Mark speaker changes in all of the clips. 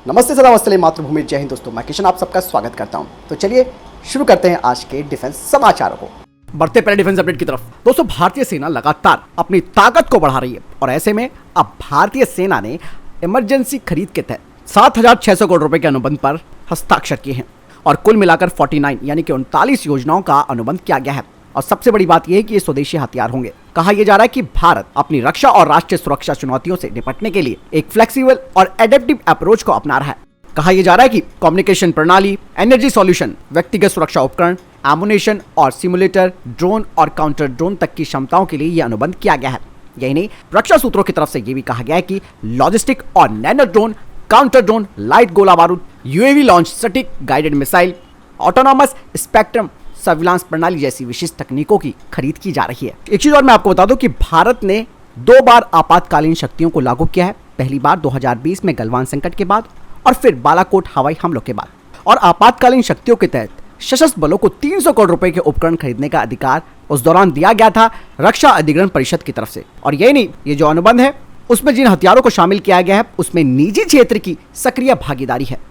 Speaker 1: नमस्ते सदा वत्सले मातृभूमि, जय हिंद दोस्तों। मैं किशन आप सबका स्वागत करता हूं। तो चलिए शुरू करते हैं आज के डिफेंस समाचारों को। बढ़ते पहले डिफेंस अपडेट की तरफ। दोस्तों, भारतीय सेना लगातार अपनी ताकत को बढ़ा रही है और ऐसे में अब भारतीय सेना ने इमरजेंसी खरीद के तहत 7,600 करोड़ रुपए के अनुबंध पर हस्ताक्षर किए हैं और कुल मिलाकर 49 यानी कि 39 योजनाओं का अनुबंध किया गया है। और सबसे बड़ी बात यह है कि ये स्वदेशी हथियार होंगे। कहा यह जा रहा है कि भारत अपनी रक्षा और राष्ट्रीय सुरक्षा चुनौतियों से निपटने के लिए एक फ्लेक्सिबल और एडेप्टिव अप्रोच को अपना रहा है। कहा यह जा रहा है कि कम्युनिकेशन प्रणाली, एनर्जी सॉल्यूशन, व्यक्तिगत सुरक्षा उपकरण, एमुनेशन और सिमुलेटर, ड्रोन और काउंटर ड्रोन तक की क्षमताओं के लिए यह अनुबंध किया गया है। यही नहीं, रक्षा सूत्रों की तरफ से यह भी कहा गया है कि लॉजिस्टिक और nano drone, counter drone, light गोला बारूद, यूएवी लॉन्च सटीक guided missile, autonomous spectrum surveillance प्रणाली जैसी विशिष्ट तकनीकों की खरीद की जा रही है। एक चीज और मैं आपको बता दूं कि भारत ने 2 बार आपातकालीन शक्तियों को लागू किया है। पहली बार 2020 में गलवान संकट के बाद और फिर बालाकोट हवाई हमलों के बाद। और आपातकालीन शक्तियों के तहत सशस्त्र बलों को 300 करोड़ रुपए के उपकरण खरीदने का अधिकार उस दौरान दिया गया था रक्षा अधिग्रहण परिषद की तरफ से। और यही नहीं, ये जो अनुबंध है उसमें जिन हथियारों को शामिल किया गया है उसमें निजी क्षेत्र की सक्रिय भागीदारी है।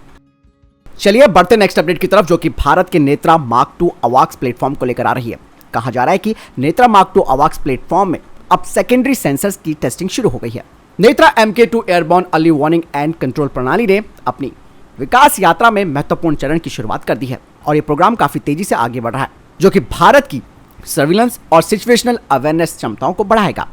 Speaker 1: चलिए बढ़ते नेक्स्ट अपडेट की तरफ, जो कि भारत के नेत्रा मार्क 2 अवाक्स प्लेटफॉर्म को लेकर आ रही है। कहा जा रहा है कि नेत्रा मार्क 2 अवाक्स प्लेटफॉर्म में अब सेकेंडरी सेंसर्स की टेस्टिंग शुरू हो गई है। Netra MK2 airborne early warning and control प्रणाली ने अपनी विकास यात्रा में महत्वपूर्ण चरण की शुरुआत कर दी है और ये प्रोग्राम काफी तेजी से आगे बढ़ रहा है, जो कि भारत की सर्विलेंस और सिचुएशनल अवेयरनेस क्षमताओं को बढ़ाएगा।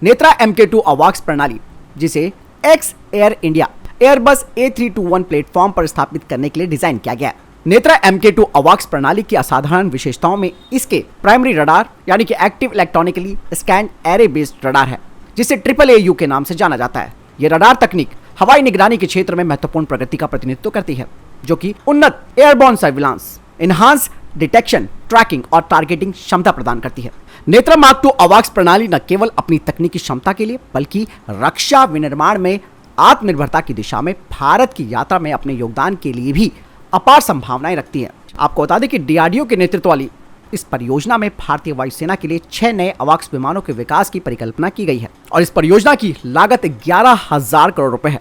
Speaker 1: नेत्रा MK2 अवाक्स प्रणाली, जिसे x air India Airbus A321 platform पर स्थापित करने के लिए डिजाइन किया गया है। नेत्रा MK2 अवाक्स प्रणाली की असाधारण विशेषताओं में इसके प्राइमरी रडार यानी कि active electronically scan array based radar है, जिसे AAAU के नाम से जाना जाता है। यह रडार तकनीक हवाई निगरानी के क्षेत्र में महत्वपूर्ण प्रगति का प्रतिनिधित्व करती है, जो कि उन्नत airborne surveillance, enhance detection, tracking और टारगेटिंग क्षमता प्रदान करती है। नेत्रा मार्क 2 अवाक्स प्रणाली न केवल अपनी तकनीकी क्षमता के लिए बल्कि रक्षा विनिर्माण में आत्मनिर्भरता की दिशा में भारत की यात्रा में अपने योगदान के लिए भी अपार संभावनाएं रखती है। आपको बता दें कि DRDO के नेतृत्व वाली इस परियोजना में भारतीय वायुसेना के लिए 6 नए अवाक्स विमानों के विकास की परिकल्पना की गई है और इस परियोजना की लागत 11,000 करोड़ रुपए है।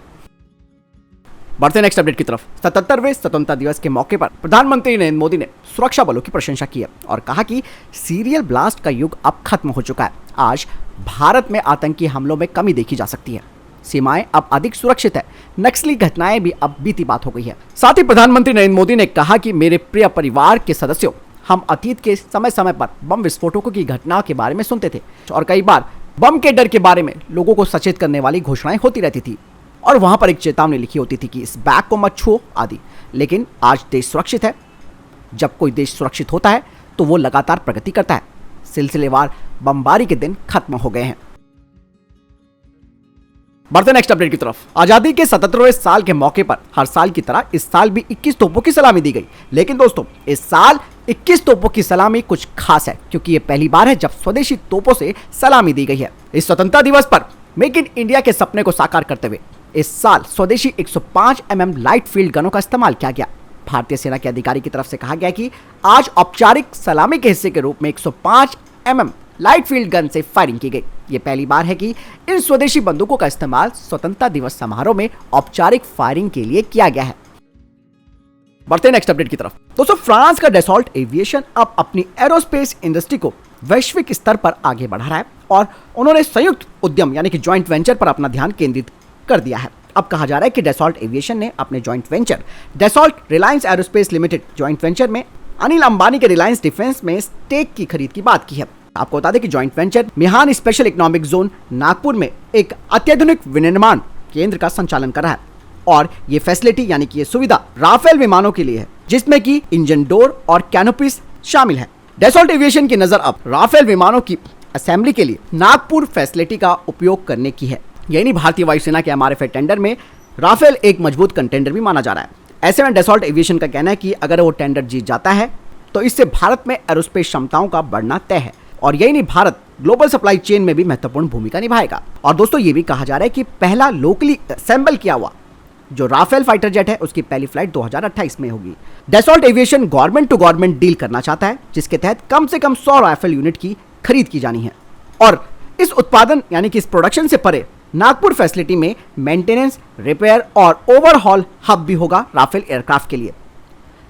Speaker 1: बढ़ते नेक्स्ट अपडेट की तरफ। 77वें स्वतंत्रता दिवस के मौके पर प्रधानमंत्री नरेंद्र मोदी ने सुरक्षा बलों की प्रशंसा की है और कहा कि सीरियल ब्लास्ट का युग अब खत्म हो चुका है। आज भारत में आतंकी हमलों में कमी देखी जा सकती है, सीमाएं अब अधिक सुरक्षित है, नक्सली घटनाएं भी अब बीती बात हो गई है। साथ ही प्रधानमंत्री नरेंद्र मोदी ने कहा कि मेरे प्रिय परिवार के सदस्यों, हम अतीत के समय समय पर बम विस्फोटों की घटनाओं के बारे में सुनते थे और कई बार बम के डर के बारे में लोगों को सचेत करने वाली घोषणाएं होती रहती थी और वहां पर एक चेतावनी लिखी होती थी कि इस बैग को मत छुओ आदि। लेकिन आज देश सुरक्षित है। जब कोई देश सुरक्षित होता है तो वो लगातार प्रगति करता है। सिलसिलेवार बमबारी के दिन खत्म हो गए हैं। बढ़ते नेक्स्ट अपडेट की तरफ। आजादी के 77वें साल के मौके पर हर साल की तरह इस साल भी 21 तोपों की सलामी दी गई। लेकिन दोस्तों, इस साल 21 तोपों की सलामी कुछ खास है, क्योंकि ये पहली बार है जब स्वदेशी तोपों से सलामी दी गई है। इस स्वतंत्रता दिवस पर मेक इन इंडिया के सपने को साकार करते हुए इस साल स्वदेशी 105 mm लाइट फील्ड गनों का इस्तेमाल किया गया। भारतीय सेना के अधिकारी की तरफ से कहा गया कि आज औपचारिक सलामी के हिस्से के रूप में 105 mm लाइट फील्ड गन से फायरिंग की गई। यह पहली बार है कि इन स्वदेशी बंदूकों का इस्तेमाल स्वतंत्रता दिवस समारोह में औपचारिक फायरिंग के लिए किया गया है। बढ़ते नेक्स्ट अपडेट की तरफ। दोस्तों, फ्रांस का डैसॉल्ट एविएशन अब अपनी एरोस्पेस इंडस्ट्री को वैश्विक स्तर पर आगे बढ़ा रहा है और उन्होंने संयुक्त उद्यम यानी कि ज्वाइंट वेंचर पर अपना ध्यान केंद्रित कर दिया है। अब कहा जा रहा है कि डैसॉल्ट एविएशन ने अपने joint venture Dassault Reliance aerospace limited joint venture में अनिल अंबानी के रिलायंस डिफेंस में स्टेक की खरीद की बात की है। आपको बता दें कि ज्वाइंट वेंचर मिहान स्पेशल इकोनॉमिक जोन नागपुर में एक अत्याधुनिक विनिर्माण केंद्र का संचालन कर रहा है और ये फैसिलिटी यानी कि ये सुविधा राफेल विमानों के लिए है, जिसमें कि इंजन डोर और कैनोपीज शामिल है। डैसॉल्ट एविएशन की नजर अब राफेल विमानों की असेंबली के लिए नागपुर फैसिलिटी का उपयोग करने की है। यही नहीं, भारतीय वायुसेना के MRFA टेंडर में राफेल एक मजबूत कंटेंडर भी माना जा रहा है। ऐसे में डैसॉल्ट एविएशन का कहना है कि अगर वो टेंडर जीत जाता है तो इससे भारत में एरोस्पेस क्षमताओं का बढ़ना तय है और यही नहीं, भारत ग्लोबल सप्लाई चेन में भी महत्वपूर्ण भूमिका निभाएगा। और दोस्तों, ये भी कहा जा रहा है कि पहला लोकली असेंबल किया हुआ जो राफेल फाइटर जेट है उसकी पहली फ्लाइट 2028 में होगी। Dassault aviation government to government deal करना चाहता है, जिसके तहत कम से कम 100 राफेल यूनिट की खरीद की जानी है और इस उत्पादन यानी कि इस प्रोडक्शन से परे नागपुर फैसिलिटी में मेंटेनेंस, रिपेयर और ओवरहॉल हब भी होगा राफेल एयरक्राफ्ट के लिए।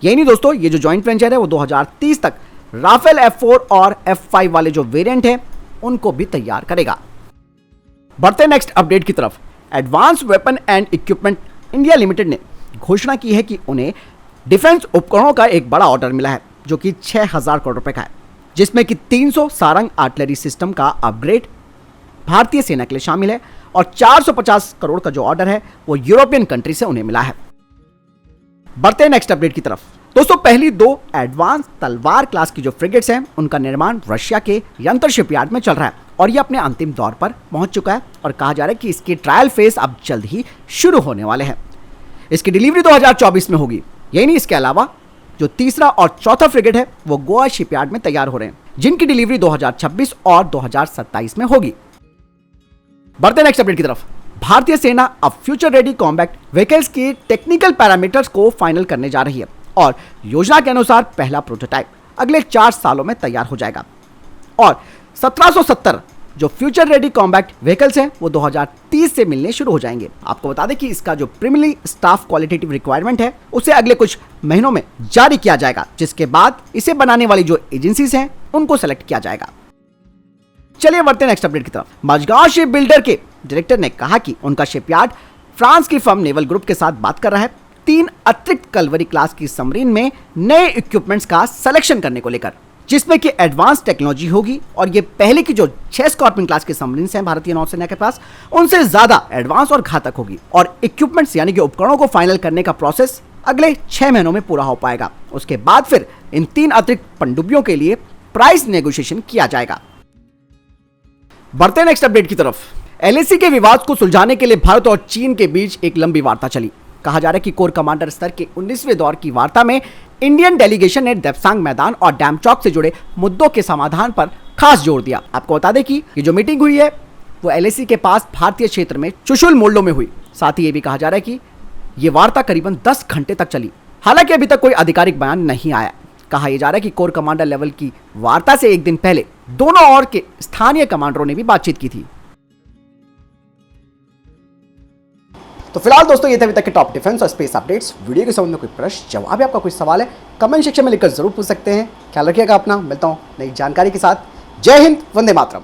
Speaker 1: यही नहीं दोस्तों, ये जो जॉइंट वेंचर है वो 2030 तक राफेल F4 और F5 वाले जो वेरिएंट हैं उनको भी तैयार करेगा। बढ़ते नेक्स्ट अपडेट की तरफ। Advance weapon and equipment India limited ने घोषणा की है कि उन्हें डिफेंस उपकरणों का एक बड़ा ऑर्डर मिला है जो कि 6000 करोड़ रुपए का है, जिसमें कि 300 सारंग आर्टिलरी सिस्टम का अपग्रेड भारतीय सेना के लिए शामिल है और 450 करोड़ का जो ऑर्डर है वो यूरोपियन कंट्री से उन्हें मिला है। बढ़ते नेक्स्ट अपडेट की तरफ। दोस्तों, पहली 2 एडवांस तलवार क्लास की जो फ्रिगेट्स हैं उनका निर्माण रशिया के यंत्र शिपयार्ड में चल रहा है और ये अपने अंतिम दौर पर पहुंच चुका है और कहा जा रहा है कि इसके ट्रायल फेज अब जल्द ही शुरू होने वाले हैं। इसकी डिलीवरी 2024 में होगी। यही नहीं, इसके अलावा जो तीसरा और चौथा फ्रिगेट है वो गोवा शिपयार्ड में तैयार हो रहे हैं, जिनकी डिलीवरी 2026 और 2027 में होगी। बढ़ते नेक्स्ट अपडेट की तरफ। भारतीय सेना अब फ्यूचर रेडी कॉम्बैट व्हीकल्स के टेक्निकल पैरामीटर्स को फाइनल करने जा रही है और योजना के अनुसार पहला प्रोटोटाइप अगले 4 सालों में तैयार हो जाएगा और 1770 जो फ्यूचर रेडी कॉम्बैट व्हीकल्स हैं वो 2030 से मिलने शुरू हो जाएंगे। आपको बता दें कि इसका जो प्रीमियरली स्टाफ क्वालिटेटिव रिक्वायरमेंट है उसे अगले कुछ महीनों में जारी किया जाएगा, जिसके बाद इसे बनाने वाली जो एजेंसीज हैं उनको सेलेक्ट किया जाएगा। चलिए बढ़ते नेक्स्ट अपडेट की तरफ। मजगांव शिप बिल्डर के डायरेक्टर ने कहा कि उनका शिपयार्ड फ्रांस की फर्म नेवल ग्रुप के साथ बात कर रहा है 3 अतिरिक्त कलवरी क्लास की सबमरीन में नए इक्विपमेंट्स का सिलेक्शन करने को लेकर, जिसमें कि एडवांस टेक्नोलॉजी होगी और ये पहले की जो 6 स्कॉर्पियन क्लास के सबमरीन हैं भारतीय नौसेना के पास उनसे ज्यादा एडवांस और घातक होगी और इक्विपमेंट्स यानी कि उपकरणों को फाइनल करने का प्रोसेस अगले 6 महीनों में पूरा हो पाएगा। उसके बाद फिर इन 3 अतिरिक्त पनडुब्बियों के लिए प्राइस नेगोशिएशन किया जाएगा। बढ़ते नेक्स्ट अपडेट की तरफ। LAC के विवाद को सुलझाने के लिए भारत और चीन के बीच एक लंबी वार्ता चली। कहा जा रहा है कि कोर कमांडर स्तर के 19वें दौर की वार्ता में इंडियन डेलीगेशन ने देप्सांग मैदान और डैम चौक से जुड़े मुद्दों के समाधान पर खास जोर दिया। आपको बता दें कि ये जो मीटिंग हुई है वो LAC के पास भारतीय क्षेत्र में चुशुल मोल्डो में हुई। साथ ही ये भी कहा जा रहा है कि ये वार्ता करीबन 10 घंटे तक चली। हालांकि अभी तक कोई आधिकारिक बयान नहीं आया। कहा यह जा रहा है कि कोर कमांडर लेवल की वार्ता से एक दिन पहले दोनों ओर के स्थानीय कमांडरों ने भी बातचीत की थी। तो फिलहाल दोस्तों ये थे अभी तक के टॉप डिफेंस और स्पेस अपडेट्स। वीडियो के संबंध में कोई प्रश्न, जवाब या आपका कोई सवाल है कमेंट सेक्शन में लिखकर जरूर पूछ सकते हैं। ख्याल रखिएगा अपना। मिलता हूं नई जानकारी के साथ। जय हिंद, वंदे मातरम।